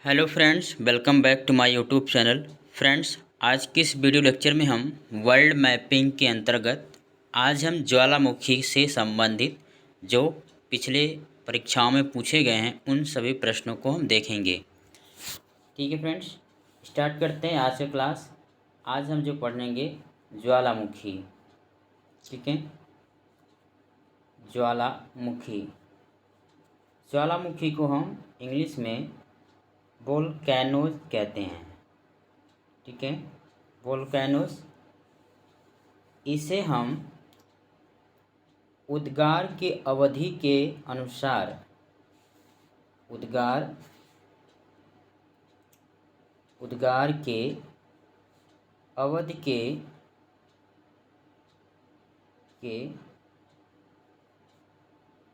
Hello friends, welcome back to my YouTube channel. Friends, आज के इस वीडियो लेक्चर में हम वर्ल्ड मैपिंग के अंतर्गत आज हम ज्वालामुखी से संबंधित जो पिछले परीक्षाओं में पूछे गए हैं उन सभी प्रश्नों को हम देखेंगे। ठीक है फ्रेंड्स, स्टार्ट करते हैं आज का क्लास। आज हम जो पढ़ेंगे ज्वालामुखी। ठीक है, ज्वालामुखी। ज्वालामुखी को हम इंग्लिश में वोल्केनोज कहते हैं। ठीक है, वोल्केनोज। इसे हम उद्गार के अवधि के अनुसार उद्गार के अवधि के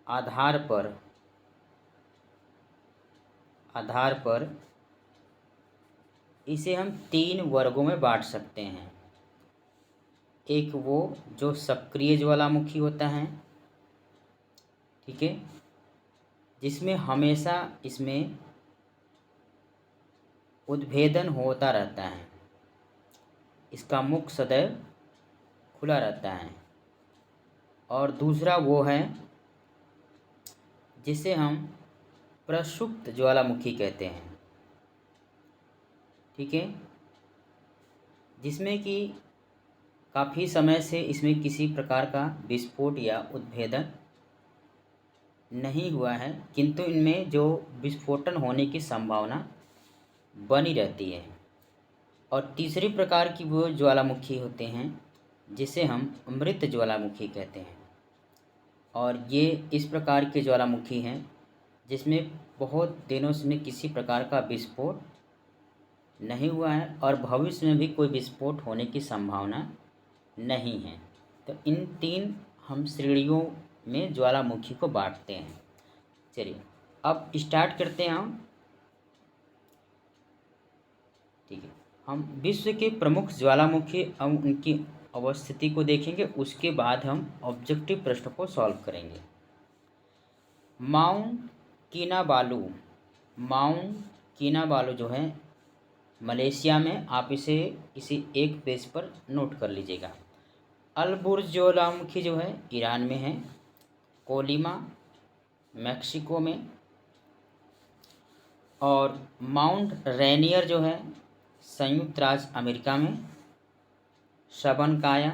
आधार पर इसे हम 3 वर्गों में बांट सकते हैं। एक वो जो सक्रिय ज्वालामुखी होता है, ठीक है, जिसमें हमेशा इसमें उद्भेदन होता रहता है, इसका मुख सदैव खुला रहता है। और दूसरा वो है जिसे हम प्रसुप्त ज्वालामुखी कहते हैं। ठीक है, जिसमें कि काफ़ी समय से इसमें किसी प्रकार का विस्फोट या उद्भेदन नहीं हुआ है, किंतु इनमें जो विस्फोटन होने की संभावना बनी रहती है। और तीसरी प्रकार की वो ज्वालामुखी होते हैं जिसे हम मृत ज्वालामुखी कहते हैं। और ये इस प्रकार के ज्वालामुखी हैं जिसमें बहुत दिनों से किसी प्रकार का विस्फोट नहीं हुआ है और भविष्य में भी कोई विस्फोट होने की संभावना नहीं है। तो इन 3 हम श्रेणियों में ज्वालामुखी को बांटते हैं। चलिए अब स्टार्ट करते हैं हम। ठीक है, हम विश्व के प्रमुख ज्वालामुखी और उनकी अवस्थिति को देखेंगे, उसके बाद हम ऑब्जेक्टिव प्रश्न को सॉल्व करेंगे। माउंट किनाबालू जो है मलेशिया में, आप इसे किसी एक पेज पर नोट कर लीजिएगा। अलबुर्ज ज्वालामुखी जो है ईरान में है। कोलिमा मैक्सिको में। और माउंट रेनियर जो है संयुक्त राज्य अमेरिका में। शबनकाया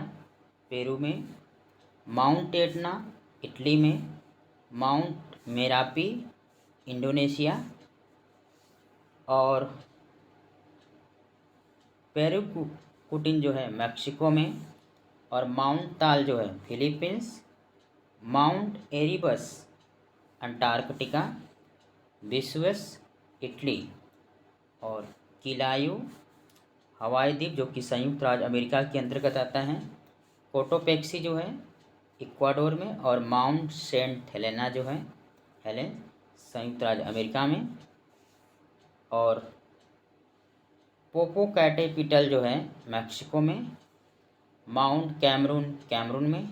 पेरू में। माउंट एटना इटली में। Mount Merapi Indonesia. और पेरुकुटिन जो है मैक्सिको में। और माउंट ताल जो है Philippines. Mount Erebus Antarctica Vesuvius Italy. और किलायू हवाई द्वीप जो कि संयुक्त राज्य अमेरिका के अंतर्गत आता है। कोटोपेक्सी जो है इक्वाडोर में। और माउंट सेंट हेलेना जो है हेलेन संयुक्त राज्य अमेरिका में। और पोपोकैटेपिटल जो है मैक्सिको में। माउंट कैमरून में।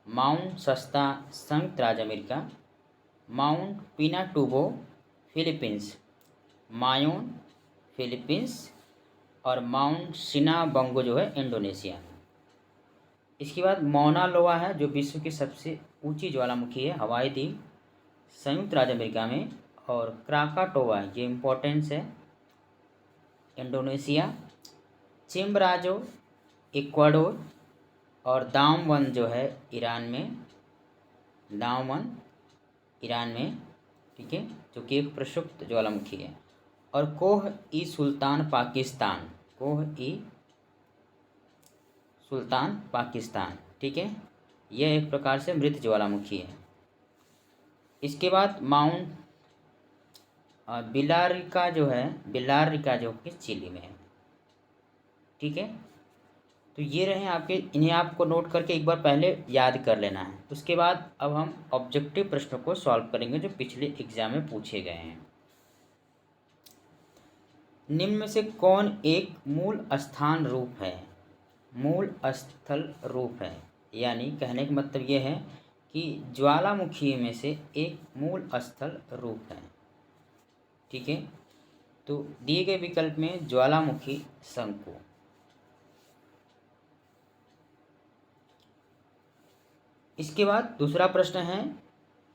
माउंट सस्ता संयुक्त राज्य America. Mount Pinatubo Philippines. Mayon Philippines. और माउंट सिनाबंगो जो है इंडोनेशिया। इसके बाद मौना लोआ है जो विश्व की सबसे ऊंची ज्वालामुखी है, हवाई द्वीप संयुक्त राज्य अमेरिका में। और क्राकाटोवा ये इम्पोर्टेंस है, इंडोनेशिया। चिम्बराजो इक्वाडोर। और दामवन जो है ईरान में, ठीक है, जो कि एक प्रक्षुब्ध ज्वालामुखी है। और कोह ई सुल्तान पाकिस्तान, ठीक है, यह एक प्रकार से मृत ज्वालामुखी है। इसके बाद माउंट बिलारिका जो कि चिली में है। ठीक है, तो ये रहे आपके, इन्हें आपको नोट करके एक बार पहले याद कर लेना है। उसके बाद अब हम ऑब्जेक्टिव प्रश्नों को सॉल्व करेंगे जो पिछले एग्जाम में पूछे गए हैं। निम्न में से कौन एक मूल स्थान रूप है? मूल स्थल रूप है, यानी कहने का मतलब ये है कि ज्वालामुखी में से एक मूल स्थल रूप है। ठीक है, तो दिए गए विकल्प में ज्वालामुखी शंकु। इसके बाद दूसरा प्रश्न है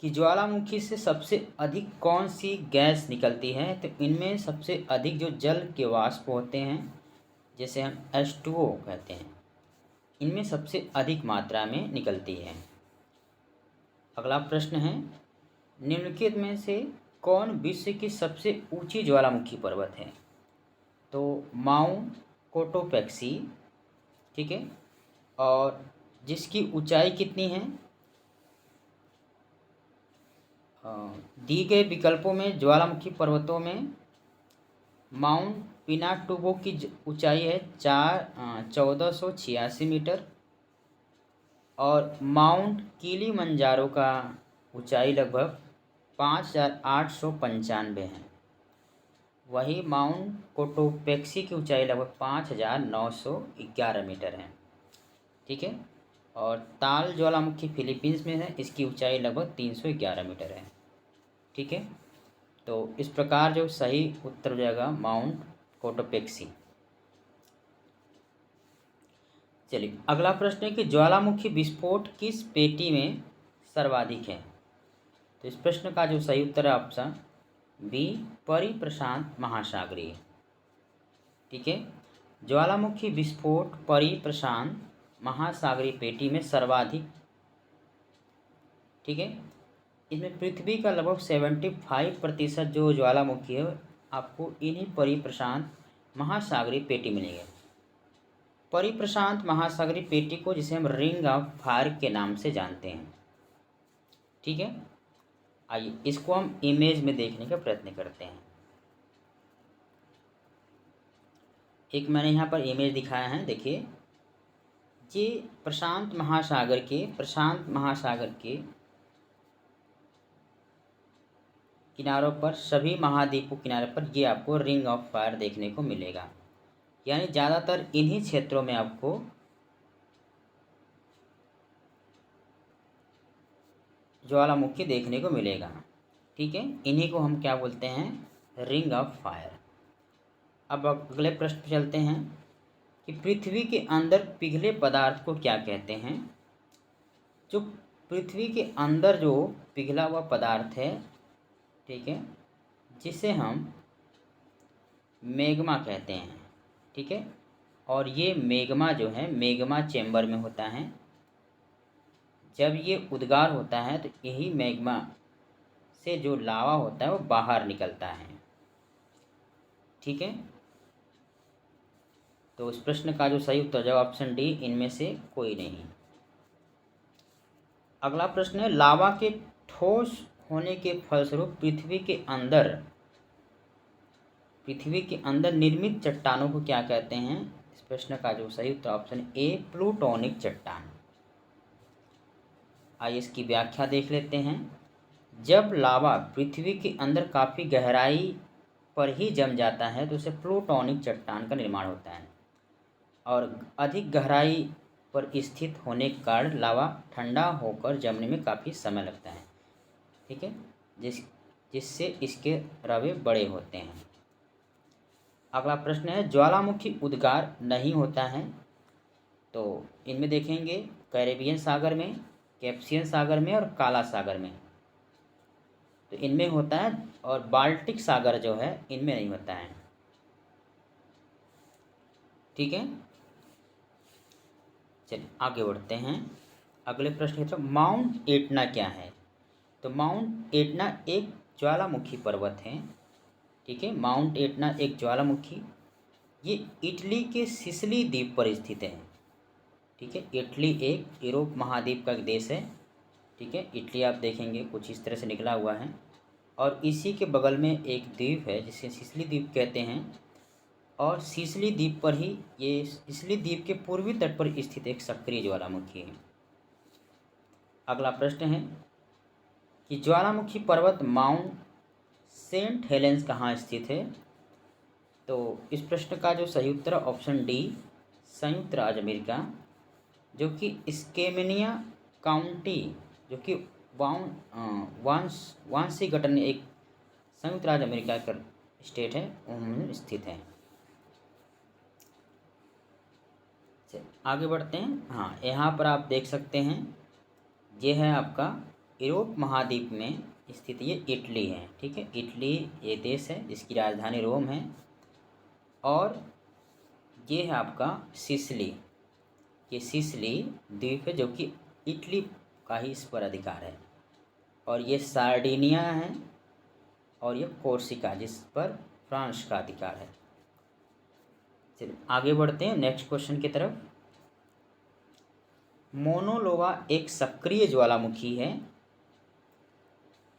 कि ज्वालामुखी से सबसे अधिक कौन सी गैस निकलती है। तो इनमें सबसे अधिक जो जल के वाष्प होते हैं, जैसे हम H2O कहते हैं, इनमें सबसे अधिक मात्रा में निकलती है। अगला प्रश्न है, निम्नलिखित में से कौन विश्व की सबसे ऊंची ज्वालामुखी पर्वत है। तो माउंट कोटोपेक्सी, ठीक है, और जिसकी ऊंचाई कितनी है। दी गए विकल्पों में ज्वालामुखी पर्वतों में माउंट पिनाटुबो की ऊंचाई है 1486 मीटर, और माउंट किलिमंजारो का ऊंचाई लगभग 5895 है। वही माउंट कोटोपेक्सी की ऊंचाई लगभग 5911 मीटर है, ठीक है। और ताल ज्वालामुखी फिलीपींस में है, इसकी ऊंचाई लगभग 311 मीटर है, ठीक है। तो इस प्रकार जो सही उत्तर हो जाएगा माउंट कोटोपेक्सी। चलिए अगला प्रश्न है कि ज्वालामुखी विस्फोट किस पेटी में सर्वाधिक है। तो इस प्रश्न का जो सही उत्तर है ऑप्शन बी, परिप्रशांत महासागरीय, ठीक है। ज्वालामुखी विस्फोट परिप्रशांत महासागरीय पेटी में सर्वाधिक, ठीक है। इसमें पृथ्वी का लगभग 75% जो ज्वालामुखी है आपको इन्हीं परिप्रशांत महासागरीय पेटी मिलेंगे। परिप्रशांत महासागरीय पेटी को जिसे हम रिंग ऑफ फायर के नाम से जानते हैं, ठीक है। आइए इसको हम इमेज में देखने का प्रयत्न करते हैं। एक मैंने यहाँ पर इमेज दिखाया है, देखिए ये प्रशांत महासागर के किनारों पर, सभी महाद्वीपों किनारे पर ये आपको रिंग ऑफ फायर देखने को मिलेगा। यानी ज़्यादातर इन्हीं क्षेत्रों में आपको ज्वालामुखी देखने को मिलेगा, ठीक है। इन्हीं को हम क्या बोलते हैं, रिंग ऑफ फायर। अब अगले प्रश्न पर चलते हैं कि पृथ्वी के अंदर पिघले पदार्थ को क्या कहते हैं। जो पृथ्वी के अंदर जो पिघला हुआ पदार्थ है, ठीक है, जिसे हम मैग्मा कहते हैं, ठीक है। और ये मैग्मा जो है मैग्मा चेंबर में होता है। जब ये उद्गार होता है तो यही मैग्मा से जो लावा होता है वो बाहर निकलता है, ठीक है। तो इस प्रश्न का जो सही उत्तर जवाब ऑप्शन डी, इनमें से कोई नहीं। अगला प्रश्न है, लावा के ठोस होने के फलस्वरूप पृथ्वी के अंदर निर्मित चट्टानों को क्या कहते हैं। इस प्रश्न का जो सही उत्तर ऑप्शन ए, प्लूटोनिक चट्टान। आइए इसकी व्याख्या देख लेते हैं। जब लावा पृथ्वी के अंदर काफ़ी गहराई पर ही जम जाता है तो उसे प्लूटोनिक चट्टान का निर्माण होता है, और अधिक गहराई पर स्थित होने के कारण लावा ठंडा होकर जमने में काफ़ी समय लगता है, ठीक है, जिससे इसके रवे बड़े होते हैं। अगला प्रश्न है, ज्वालामुखी उद्गार नहीं होता है। तो इनमें देखेंगे कैरेबियन सागर में, कैस्पियन सागर में और काला सागर में, तो इनमें होता है, और बाल्टिक सागर जो है इनमें नहीं होता है, ठीक है। चलिए आगे बढ़ते हैं। अगले प्रश्न की तरफ, माउंट एटना क्या है। तो माउंट एटना एक ज्वालामुखी पर्वत है, ठीक है। माउंट एटना एक ज्वालामुखी, ये इटली के सिसिली द्वीप पर स्थित है, ठीक है। इटली एक यूरोप महाद्वीप का एक देश है, ठीक है। इटली आप देखेंगे कुछ इस तरह से निकला हुआ है, और इसी के बगल में एक द्वीप है जिसे सिसिली द्वीप कहते हैं, और सिसिली द्वीप पर ही, ये सिसिली द्वीप के पूर्वी तट पर स्थित एक सक्रिय ज्वालामुखी है। अगला प्रश्न है कि ज्वालामुखी पर्वत माउंट सेंट हेलेंस कहाँ स्थित है। तो इस प्रश्न का जो सही उत्तर ऑप्शन डी, संयुक्त राज्य अमेरिका, जो कि स्केमेनिया काउंटी, जो कि वांसीगटन एक संयुक्त राज्य अमेरिका का स्टेट है उनमें स्थित है। आगे बढ़ते हैं। हाँ, यहाँ पर आप देख सकते हैं, ये है आपका यूरोप महाद्वीप में स्थित ये इटली है। ठीक है, इटली ये देश है जिसकी राजधानी रोम है। और ये है आपका सिसिली, ये सिसिली द्वीप है जो कि इटली का ही इस पर अधिकार है। और ये सार्डिनिया है, और ये कोर्सिका जिस पर फ्रांस का अधिकार है। चलिए आगे बढ़ते हैं नेक्स्ट क्वेश्चन की तरफ। मोनोलोवा एक सक्रिय ज्वालामुखी है।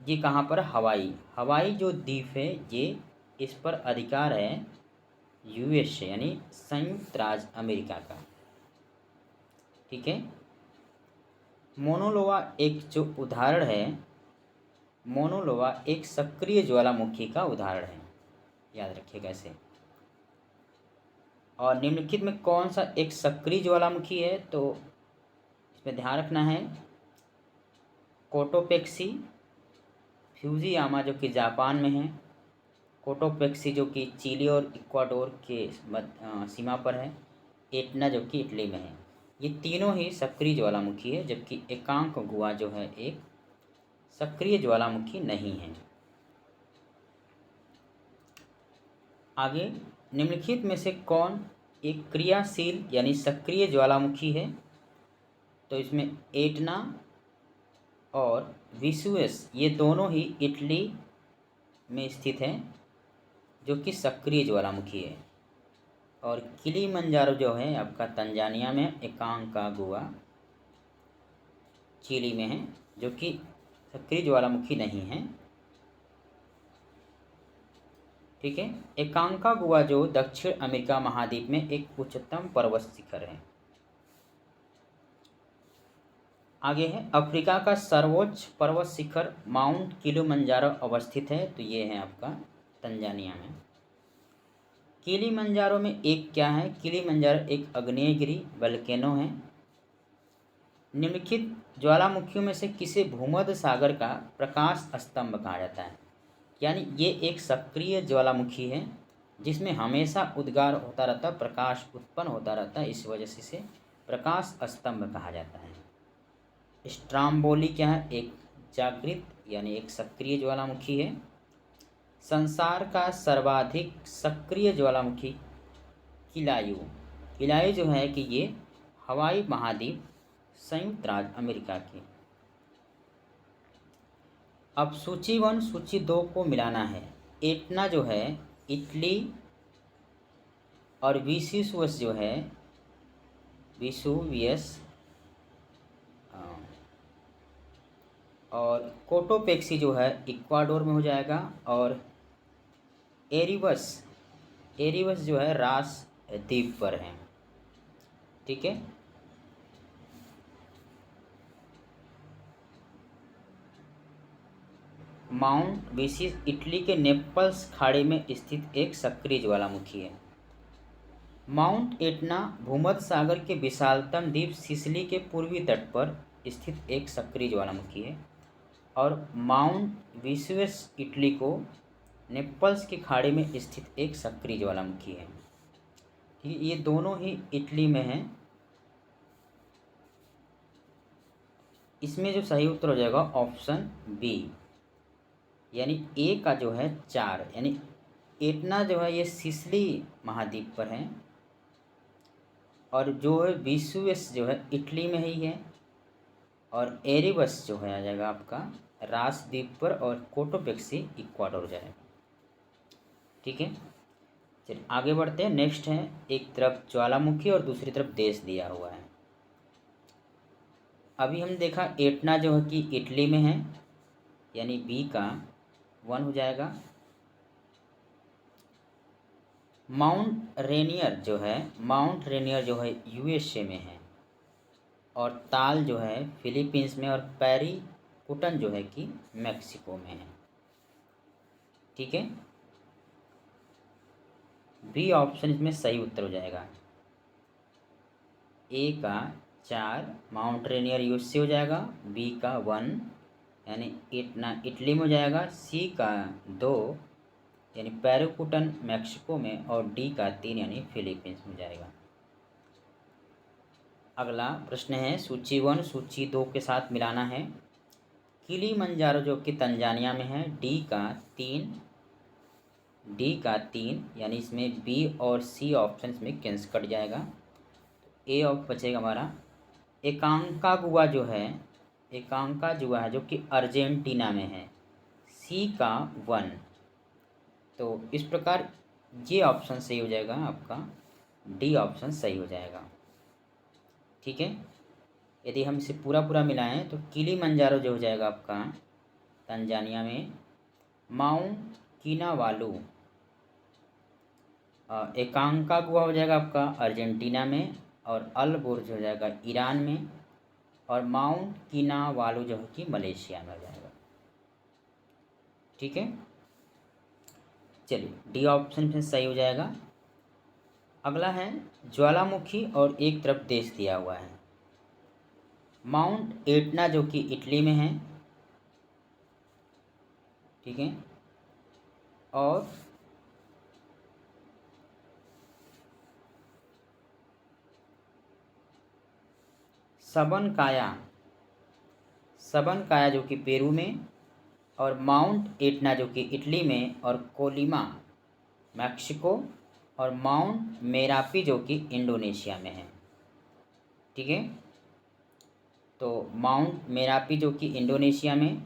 ये कहाँ पर? हवाई जो द्वीप है ये, इस पर अधिकार है यूएस यानी संयुक्त राज्य अमेरिका का। ठीक है, मोनोलोवा एक जो उदाहरण है, मोनोलोवा एक सक्रिय ज्वालामुखी का उदाहरण है, याद रखिएगा इसे। और निम्नलिखित में कौन सा एक सक्रिय ज्वालामुखी है? तो इसमें ध्यान रखना है कोटोपेक्सी फ्यूजियामा जो कि जापान में है, कोटोपेक्सी जो कि चिली और इक्वाडोर के सीमा पर है, एटना जो कि इटली में है। ये तीनों ही सक्रिय ज्वालामुखी है, जबकि एकांकगुआ जो है एक सक्रिय ज्वालामुखी नहीं है। आगे, निम्नलिखित में से कौन एक क्रियाशील यानी सक्रिय ज्वालामुखी है? तो इसमें एटना और विसुएस ये दोनों ही इटली में स्थित हैं जो कि सक्रिय ज्वालामुखी है। और किलीमंजारो जो है आपका तंजानिया में, एकांकागुआ चिली में है जो कि सक्रिय ज्वालामुखी नहीं है। ठीक है, एकांकागुआ जो दक्षिण अमेरिका महाद्वीप में एक उच्चतम पर्वत शिखर है। आगे है, अफ्रीका का सर्वोच्च पर्वत शिखर माउंट किलिमंजारो अवस्थित है। तो ये है आपका तंजानिया में। किलिमंजारो में एक क्या है? किलिमंजारो एक आग्नेयगिरी वल्केनो है। निम्नलिखित ज्वालामुखियों में से किसे भूमध्य सागर का प्रकाश स्तंभ कहा जाता है? यानी ये एक सक्रिय ज्वालामुखी है जिसमें हमेशा उद्गार होता रहता है, प्रकाश उत्पन्न होता रहता है, इस वजह से इसे प्रकाश स्तंभ कहा जाता है। स्ट्राम्बोली क्या है? एक जागृत यानी एक सक्रिय ज्वालामुखी है। संसार का सर्वाधिक सक्रिय ज्वालामुखी किलायू, किलायू जो है कि ये हवाई महाद्वीप संयुक्त राज्य अमेरिका की। अब सूची 1 सूची 2 को मिलाना है। एटना जो है इटली, और विसुवियस जो है विसुवियस, और कोटोपेक्सी जो है इक्वाडोर में हो जाएगा। और एरिबस जो है रास द्वीप पर है। ठीक है, माउंट विसिस इटली के नेपल्स खाड़ी में स्थित एक सक्रिय ज्वालामुखी है। माउंट एटना भूमध्य सागर के विशालतम द्वीप सिसिली के पूर्वी तट पर स्थित एक सक्रिय ज्वालामुखी है। और माउंट विसुवियस इटली को नेपल्स की खाड़ी में स्थित एक सक्रिय ज्वालामुखी है। ठीक है, ये दोनों ही इटली में हैं। इसमें जो सही उत्तर हो जाएगा ऑप्शन बी, यानी ए का जो है 4, यानी एटना जो है ये सिसिली महाद्वीप पर है, और जो है विसुवियस जो है इटली में ही है, और एरिबस जो है आ जाएगा आपका रास द्वीप पर, और कोटोपेक्सी इक्वाडोर जाएगा। ठीक है, चलिए आगे बढ़ते हैं। नेक्स्ट है, एक तरफ ज्वालामुखी और दूसरी तरफ देश दिया हुआ है। अभी हम देखा एटना जो है कि इटली में है, यानी बी का 1 हो जाएगा। माउंट रेनियर जो है यूएसए में है, और ताल जो है फिलीपींस में, और पैरी कुटन जो है कि मैक्सिको में है। ठीक है, बी ऑप्शन इसमें सही उत्तर हो जाएगा। ए का 4 माउंट रेनियर यूएसए हो जाएगा, बी का 1 यानी इटली में हो जाएगा, सी का 2 यानी पैराकुटन मैक्सिको में, और डी का 3 यानी फिलीपींस में जाएगा। अगला प्रश्न है सूची 1 सूची 2 के साथ मिलाना है। किलिमंजारो जो कि तंजानिया में है, डी का 3 यानी इसमें बी और सी ऑप्शन में कैंसिल कट जाएगा। ए ऑफ बचेगा हमारा। एकांकागुआ है जो कि अर्जेंटीना में है, सी का 1। तो इस प्रकार ये ऑप्शन सही हो जाएगा, आपका डी ऑप्शन सही हो जाएगा। ठीक है, यदि हम इसे पूरा मिलाएं तो किलिमंजारो जो हो जाएगा आपका तंजानिया में, माउंट किनावालू एकांकागुआ हो जाएगा आपका अर्जेंटीना में, और अल बुर्ज हो जाएगा ईरान में, और माउंट किनावालू जो है कि मलेशिया में हो जाएगा। ठीक है, चलिए डी ऑप्शन फिर सही हो जाएगा। अगला है ज्वालामुखी और एक तरफ देश दिया हुआ है। माउंट एटना जो कि इटली में है, ठीक है, और सबनकाया जो कि पेरू में, और माउंट एटना जो कि इटली में, और कोलिमा मैक्सिको, और माउंट मेरापी जो कि इंडोनेशिया में है। ठीक है, तो माउंट मेरापी जो कि इंडोनेशिया में,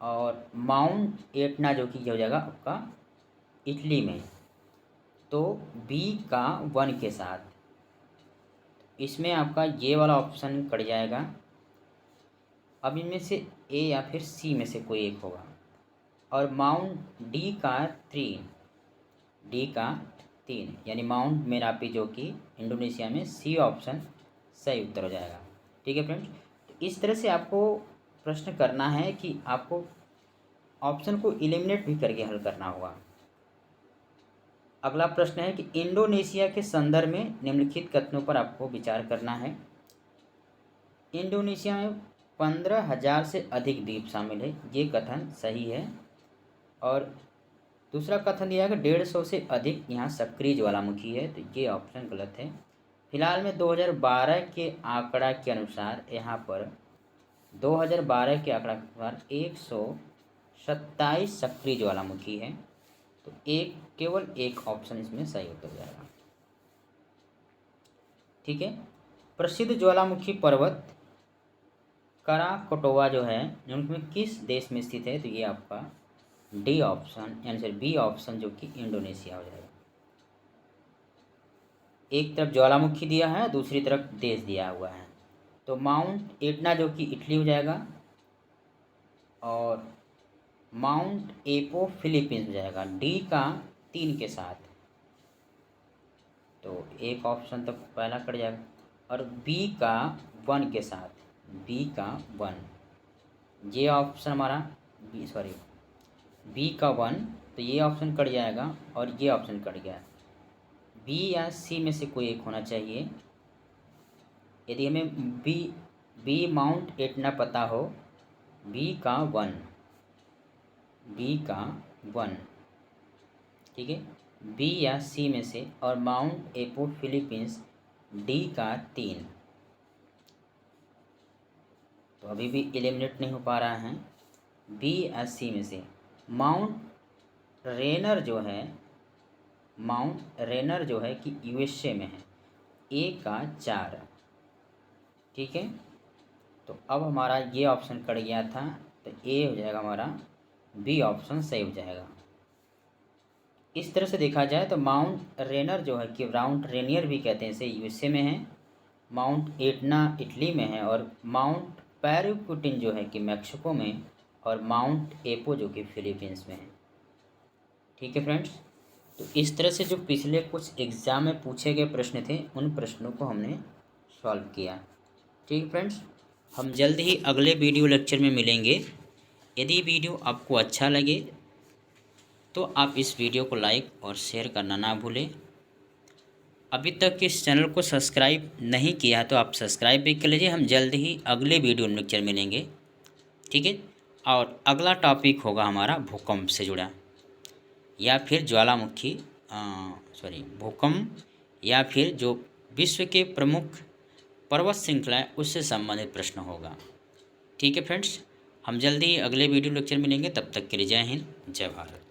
और माउंट एटना जो कि हो जाएगा आपका इटली में। तो बी का 1 के साथ इसमें आपका ये वाला ऑप्शन कट जाएगा। अब इनमें से ए या फिर सी में से कोई एक होगा, और माउंट डी का 3 यानी माउंट मेरापी जो कि इंडोनेशिया में, सी ऑप्शन सही उत्तर हो जाएगा। ठीक है फ्रेंड्स, तो इस तरह से आपको प्रश्न करना है कि आपको ऑप्शन को एलिमिनेट भी करके हल करना होगा। अगला प्रश्न है कि इंडोनेशिया के संदर्भ में निम्नलिखित कथनों पर आपको विचार करना है। इंडोनेशिया में 15,000 से अधिक द्वीप शामिल है, ये कथन सही है। और दूसरा कथन दिया है कि 150 से अधिक यहाँ सक्रिय ज्वालामुखी है, तो ये ऑप्शन गलत है। फिलहाल में 2012 के आंकड़ा के अनुसार यहाँ पर 2012 के आंकड़ा के अनुसार 127 सक्रिय ज्वालामुखी है, तो केवल एक ऑप्शन इसमें सही उत्तर जाएगा। ठीक है, प्रसिद्ध ज्वालामुखी पर्वत कराकोटोवा जो है उनमें किस देश में स्थित है, तो ये आपका डी ऑप्शन यानी सर बी ऑप्शन जो कि इंडोनेशिया हो जाएगा। एक तरफ ज्वालामुखी दिया है, दूसरी तरफ देश दिया हुआ है, तो माउंट एटना जो कि इटली हो जाएगा, और माउंट एपो फिलीपींस हो जाएगा डी का 3 के साथ। तो एक ऑप्शन तो पहला कट जाएगा, और बी का 1 के साथ, बी का 1 ये ऑप्शन हमारा बी का 1, तो ये ऑप्शन कट जाएगा, और ये ऑप्शन कट गया। बी या सी में से कोई एक होना चाहिए। यदि हमें बी माउंट एटना पता हो, बी का 1, ठीक है, बी या सी में से, और माउंट एपो फिलीपींस डी का 3, तो अभी भी एलिमिनेट नहीं हो पा रहा है। बी या सी में से माउंट रेनर जो है कि यूएसए में है, ए का 4। ठीक है, तो अब हमारा ये ऑप्शन कट गया था, तो ए हो जाएगा हमारा, बी ऑप्शन सही हो जाएगा। इस तरह से देखा जाए तो माउंट रेनर जो है कि माउंट रेनियर भी कहते हैं, इसे यूएसए में है, माउंट एटना इटली में है, और माउंट पैराकुटिन जो है कि मैक्सिको में, और माउंट एपो जो कि फिलीपींस में है। ठीक है फ्रेंड्स, तो इस तरह से जो पिछले कुछ एग्ज़ाम में पूछे गए प्रश्न थे, उन प्रश्नों को हमने सॉल्व किया। ठीक है फ्रेंड्स, हम जल्द ही अगले वीडियो लेक्चर में मिलेंगे। यदि वीडियो आपको अच्छा लगे तो आप इस वीडियो को लाइक और शेयर करना ना भूलें। अभी तक इस चैनल को सब्सक्राइब नहीं किया तो आप सब्सक्राइब भी कर लीजिए। हम जल्द ही अगले वीडियो लेक्चर मिलेंगे। ठीक है, और अगला टॉपिक होगा हमारा भूकंप से जुड़ा। या फिर ज्वालामुखी भूकंप, या फिर जो विश्व के प्रमुख पर्वत श्रृंखला है उससे संबंधित प्रश्न होगा। ठीक है फ्रेंड्स, हम जल्दी अगले वीडियो लेक्चर मिलेंगे, तब तक के लिए जय हिंद, जय भारत।